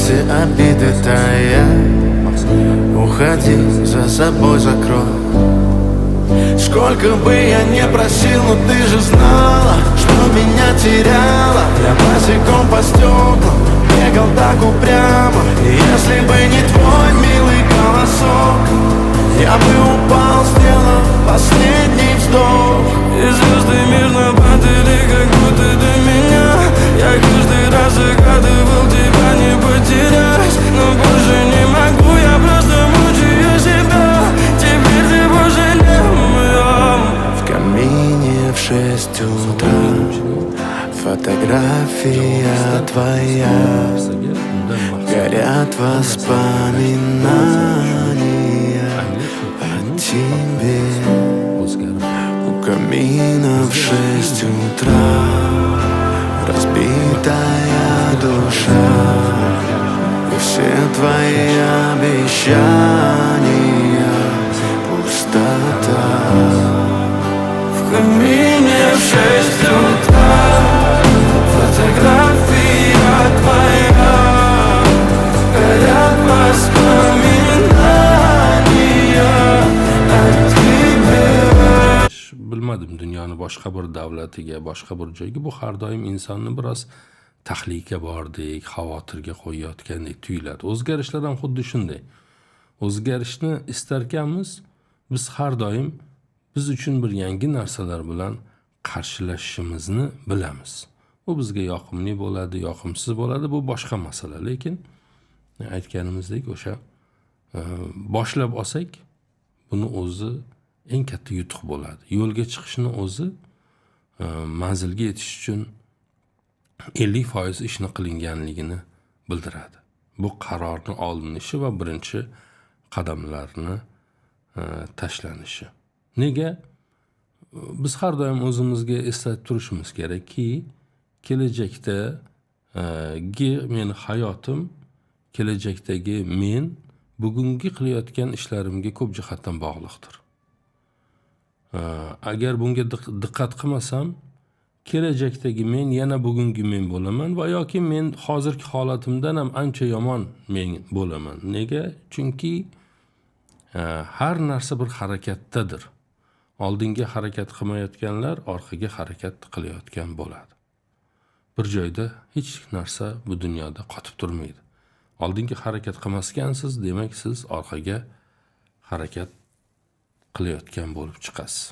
все обиды тая. Уходи, за собой закрой. Сколько бы я не просил, но ты же знала, что меня теряла. Я босиком по стеклам бегал так упрямо. И если бы не твой милый голосок, я бы упал, сделав последний вздох. И звезды мирно падали, как будто до меня. Я каждый раз загадывал тебя не потерять, но больше не могу, я просто мучаю себя. Теперь ты больше не моя. В камине в 6 утра фотография твоя. Горят воспоминания о тебе. У камина в 6 утра разбитая душа. И все твои обещания пустота. В камине в 6 утра фотография твоя. Горят воспоминания о тебе. Bilmadim dunyoni boshqa bir davlatiga, boshqa bir joyga bu har doim insonni biroz tahlika bordek, xavotirga qo'yayotgandek tuyuladi. O'zgarishlar ham xuddi shunday. O'zgarishni istarkanmiz, biz har doim biz uchun bir yangi narsalar bilan qarshilashishimizni bilamiz. Bu bizga yoqimli bo'ladi, yoqimsiz bo'ladi, bu boshqa masala. Lekin aytganimizdek o'sha boshlab olsak, buni o'zi eng katta yutuq bo'ladi. Yo'lga chiqishni o'zi manzilga yetish uchun 50% ishni qilinganligini bildiradi. Bu qarorni olinishi va birinchi qadamlarni tashlanishi. Nega? Biz har doim o'zimizga eslatib turishimiz kerakki, kelajakdagi meni hayotim, kelajakdagi men bugungi qilayotgan ishlarimga ko'p jihatdan bog'liqdir. Agar bunga diqqat qilmasam, kelajakdagi men yana bugungi men bo'laman va yoki men hozirgi holatimdan ham ancha yomon men bo'laman. Nega? Chunki har narsa bir harakatdadir. Oldinga harakat qilmayotganlar orqaga harakat qilayotgan bo'ladi. Bir joyda hech narsa bu dunyoda qotib turmaydi. Oldinga harakat qilmaskansiz, demak siz orqaga harakat qilayotgan bo'lib chiqasiz.